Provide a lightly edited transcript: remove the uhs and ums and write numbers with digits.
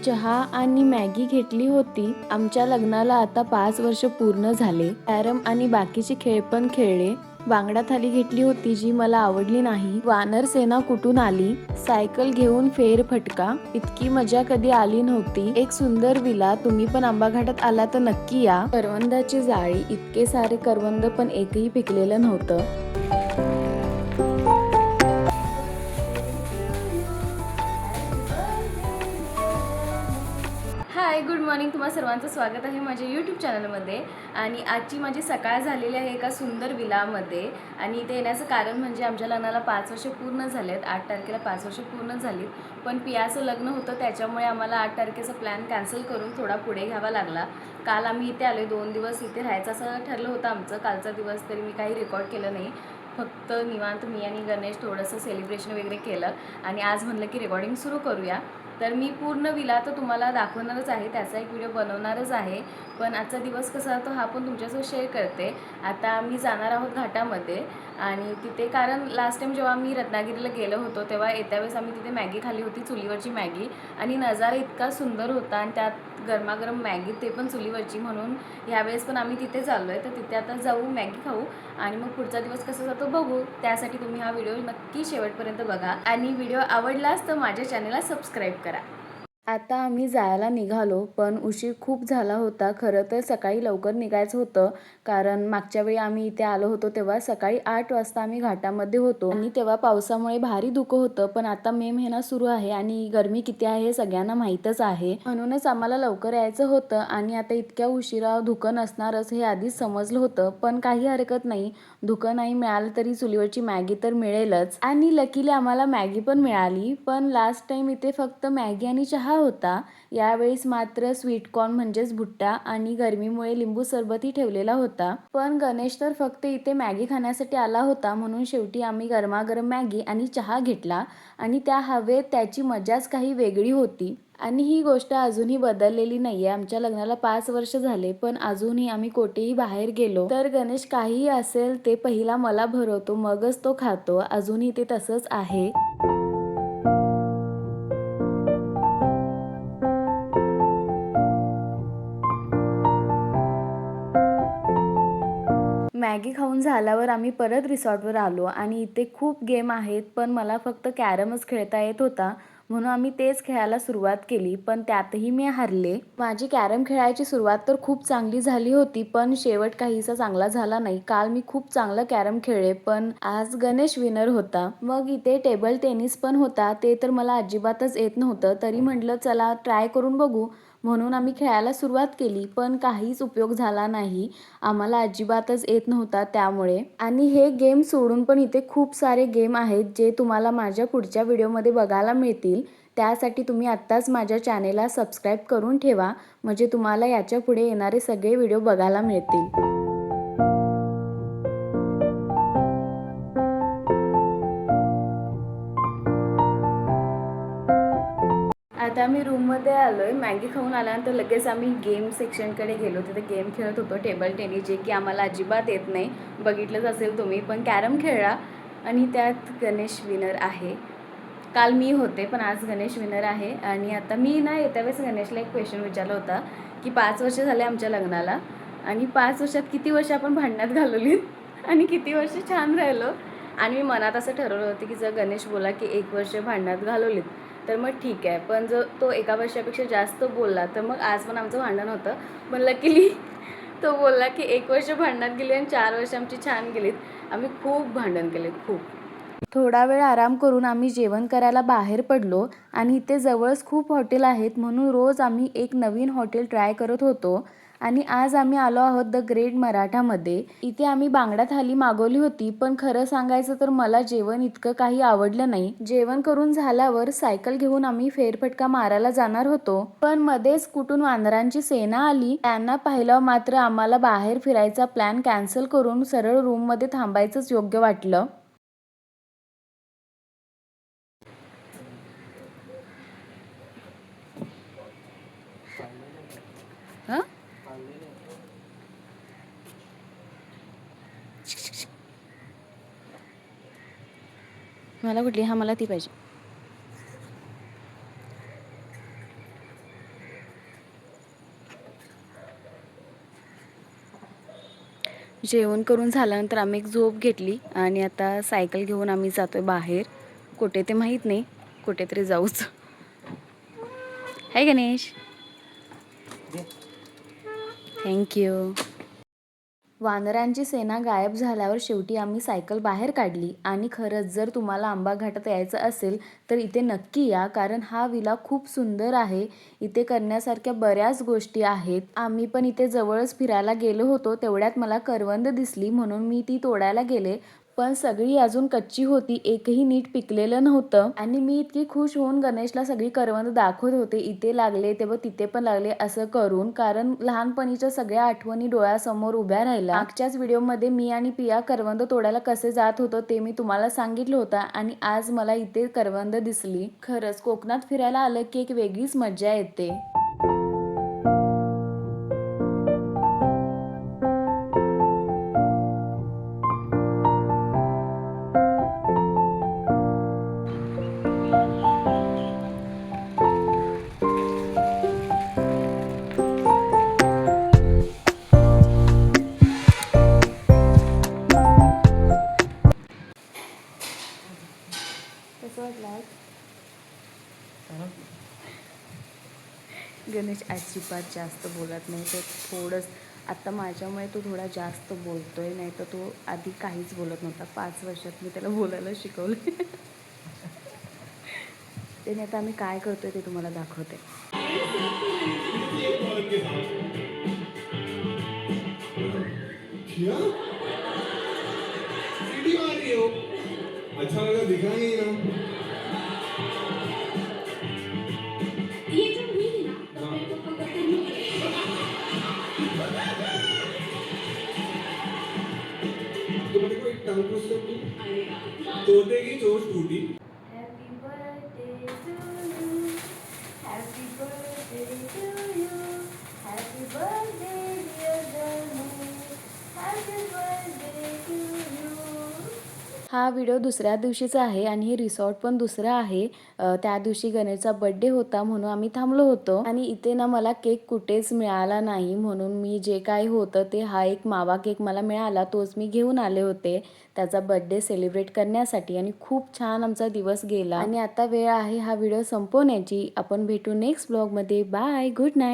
चहा आणि मॅगी घेतली होती. आमच्या लग्नाला आता 5 वर्ष पूर्ण झाले. कॅरम आणि बाकीचे खेळ पण खेळले. बांगडा थाली घेतली होती जी मला आवडली नाही. वानर सेना कुठून आली, सायकल घेऊन फेर फटका, इतकी मजा कधी आली नव्हती. एक सुंदर विला. तुम्ही पण आंबा घाटात आला तर नक्की या. करवंदाची जाळी. इतके सारे करवंद पण एकही पिकलेलं नव्हतं. हाय, गुड मॉर्निंग. तुम्हा सर्वांचं स्वागत आहे माझ्या यूट्यूब चॅनलमध्ये. आणि आजची माझी सकाळ झालेली आहे एका सुंदर विलामध्ये. आणि इथे येण्याचं कारण म्हणजे आमच्या लग्नाला 5 वर्ष पूर्ण झालेत. 8 तारखेला 5 वर्ष पूर्ण झालीत. पण पियाचं लग्न होतं त्याच्यामुळे आम्हाला 8 तारखेचा प्लॅन कॅन्सल करून थोडा पुढे घ्यावा लागला. काल आम्ही इथे आलो, 2 दिवस इथे राहायचं असं ठरलं होतं आमचं. कालचा दिवस तरी मी काही रेकॉर्ड केलं नाही, फक्त निवांत मी आणि गणेश थोडंसं सेलिब्रेशन वगैरे केलं. आणि आज म्हणलं की रेकॉर्डिंग सुरू करूया. तर मी पूर्ण विला तर तुम्हाला दाखवणारच आहे, त्याचा एक व्हिडिओ बनवणारच आहे. पण आजचा दिवस कसा जातो हा पण तुमच्यासोबत शेअर करते. आता आम्ही जाणार आहोत घाटामध्ये. आणि तिथे कारण लास्ट टाईम जेव्हा आम्ही रत्नागिरीला गेलो होतो तेव्हा येत्या वेळेस आम्ही तिथे मॅगी खाल्ली होती, चुलीवरची मॅगी. आणि नजारा इतका सुंदर होता आणि त्यात गरमागरम मॅगी, ते पण चुलीवरची. म्हणून ह्यावेळेस पण आम्ही तिथे चाललो आहे. तर तिथे आता जाऊ, मॅगी खाऊ आणि मग पुढचा दिवस कसा जातो बघू. त्यासाठी तुम्ही हा व्हिडिओ नक्की शेवटपर्यंत बघा. आणि व्हिडिओ आवडलाच तर माझ्या चॅनलला सबस्क्राईब करा. आता आम्ही जायला निघालो, पण उशीर खूप झाला होता. खरं तर सकाळी लवकर निघायचं होतं, कारण मागच्या वेळी आम्ही इथे आलो होतो तेव्हा सकाळी 8 वाजता आम्ही घाटामध्ये होतो. आणि तेव्हा पावसामुळे भारी धुकं होतं. पण आता मे महिना सुरू आहे आणि गरमी किती आहे हे सगळ्यांना माहीतच आहे. म्हणूनच आम्हाला लवकर यायचं होतं. आणि आता इतक्या उशिरा धुकं नसणारच हे आधीच समजलं होतं. पण काही हरकत नाही, धुकं नाही मिळालं तरी चुलीवरची मॅगी तर मिळेलच. आणि लकीली आम्हाला मॅगी पण मिळाली. पण लास्ट टाइम इथे फक्त मॅगी आणि चहा होता. यावेळेस मात्र स्वीटकॉर्न म्हणजेच भुट्टा आणि गरमीमुळे लिंबू सरबतही ठेवलेला होता. पण गणेश तर फक्त इथे मॅगी खाण्यासाठी आला होता, म्हणून शेवटी आम्ही गरमागरम मॅगी आणि चहा घेतला. आणि त्या हवेत त्याची मजाच काही वेगळी होती. आणि ही गोष्ट अजूनही बदललेली नाहीये. आमच्या लग्नाला 5 वर्ष झाले, पण अजूनही आम्ही कोठेही बाहेर गेलो तर गणेश काहीही असेल ते पहिला मला भरवतो, मगच तो खातो. अजूनही ते तसंच आहे. मॅगी खाऊन झाल्यावर आम्ही परत रिसॉर्टवर आलो. आणि इथे खूप गेम आहेत, पण मला फक्त कॅरमच खेळता येत होता, म्हणून आम्ही तेच खेळायला सुरुवात केली. पण त्यातही मी हारले. माझी कॅरम खेळायची सुरुवात तर खूप चांगली झाली होती, पण शेवट काहीसा चांगला झाला नाही. काल मी खूप चांगलं कॅरम खेळले, पण आज गणेश विनर होता. मग इथे टेबल टेनिस पण होता, ते तर मला अजिबातच येत नव्हतं. तरी म्हटलं चला ट्राय करून बघू, म्हणून आम्ही खेळायला सुरुवात केली. पण काहीच उपयोग झाला नाही, आम्हाला अजिबातच येत नव्हता त्यामुळे. आणि हे गेम सोडून पण इथे खूप सारे गेम आहेत जे तुम्हाला माझ्या पुढच्या व्हिडिओमध्ये बघायला मिळतील. त्यासाठी तुम्ही आत्ताच माझ्या चॅनेलला सबस्क्राईब करून ठेवा, म्हणजे तुम्हाला याच्या पुढे येणारे सगळे व्हिडिओ बघायला मिळतील. आता आम्ही रूममध्ये आलो आहे. मॅगी खाऊन आल्यानंतर लगेच आम्ही गेम सेक्शनकडे गेलो. तिथे गेम खेळत होतो, टेबल टेनिस, जे की आम्हाला अजिबात येत नाही. बघितलंच असेल तुम्ही. पण कॅरम खेळला आणि त्यात गणेश विनर आहे. काल मी होते, पण आज गणेश विनर आहे. आणि आता मी ना येत्या वेळेस गणेशला एक क्वेश्चन विचारला होता की 5 वर्ष झाले आमच्या लग्नाला, आणि 5 वर्षात किती वर्ष आपण भांडणात घालवलीत आणि किती वर्ष छान राहिलो. आणि मी मनात असं ठरवलं होतं की जर गणेश बोला की 1 वर्ष भांडणात घालवलीत तर मग ठीक आहे, पण जर तो 1 वर्षापेक्षा जास्त बोलला तर मग आज पण आमचं भांडण होतं. पण लकीली तो बोलला की 1 वर्ष भांडणात गेली आणि 4 वर्ष आमची छान गेलीत. आम्ही खूप भांडण केले, खूप. थोडा वेळ आराम करून आम्ही जेवण करायला बाहेर पडलो. आणि इथे जवळच खूप हॉटेल आहेत, म्हणून रोज आम्ही एक नवीन हॉटेल ट्राय करत होतो. आणि आज आम्ही आलो आहोत द ग्रेट मराठामध्ये. इथे आम्ही बांगडा थाली मागवली होती, पण खरं सांगायचं तर मला जेवण इतकं काही आवडलं नाही. जेवण करून झाल्यावर सायकल घेऊन आम्ही फेरफटका मारायला जाणार होतो, पण मध्येच कुठून वानरांची सेना आली. त्यांना पाहिलं मात्र आम्हाला बाहेर फिरायचा प्लॅन कॅन्सल करून सरळ रूममध्ये थांबायचंच योग्य वाटलं. हं? मला कुठली? हा, मला ती पाहिजे. जेवण करून झाल्यानंतर आम्ही एक झोप घेतली आणि आता सायकल घेऊन आम्ही जातोय बाहेर. कुठे ते माहीत नाही, कुठेतरी जाऊच. हाय गणेश, थँक्यू. वानरांची सेना गायब झाल्यावर शेवटी आम्ही सायकल बाहेर काढली आणि खरंच जर तुम्हाला आंबा घाटात यायचं असेल तर इथे नक्की या, कारण हा विला खूप सुंदर आहे. इथे करण्यासारख्या बऱ्याच गोष्टी आहेत. आम्ही पण इथे जवळच फिरायला गेलो होतो, तेवढ्यात मला करवंद दिसली म्हणून मी ती तोडायला गेले, पण सगळी अजून कच्ची होती, एकही नीट पिकलेलं नव्हतं. आणि मी इतकी खुश होऊन गणेशला सगळी करवंद दाखवत होते, इथे लागले तेव्हा तिथे पण लागले असं करून, कारण लहानपणीच्या सगळ्या आठवणी डोळ्यासमोर उभ्या राहिल्या. मागच्याच व्हिडिओमध्ये मी आणि पिया करवंद तोडायला कसे जात होतो ते मी तुम्हाला सांगितलं होतं आणि आज मला इथे करवंद दिसली. खरंच कोकणात फिरायला आलं की एक वेगळीच मजा येते. कसं वाटलं? गणेश अजिबात जास्त बोलत नाही, तो थोडंच आता माझ्यामुळे तो थोडा जास्त बोलतोय, नाही तर तो आधी काहीच बोलत नव्हता. 5 वर्षात मी त्याला बोलायला शिकवले. त्याने आता आम्ही काय करतोय ते तुम्हाला दाखवते. अच्छा लगा दिखा नहीं ना। ये जब हुई ना तब मेरे को पकड़ते नहीं। तो मेरे को एक टंग ट्विस्टर दी। तोते की चोंच टूटी। Happy birthday to you. Happy birthday to you. Happy birthday dear Ganesh. Happy birthday to you. हा व्हिडिओ दुसऱ्या दिवशीचा आहे आणि हे रिसॉर्ट पण दुसरं आहे. त्या दिवशी गणेशचा बर्थडे होता म्हणून आम्ही थांबलो होतो आणि इथे ना मला केक कुठेच मिळाला नाही, म्हणून मी जे काही होतं ते हा एक मावा केक मला मिळाला, तोच मी घेऊन आले होते त्याचा बर्थडे सेलिब्रेट करण्यासाठी आणि खूप छान आमचा दिवस गेला. आणि आता वेळ आहे हा व्हिडिओ संपवण्याची. आपण भेटू नेक्स्ट ब्लॉगमध्ये. Bye, good night.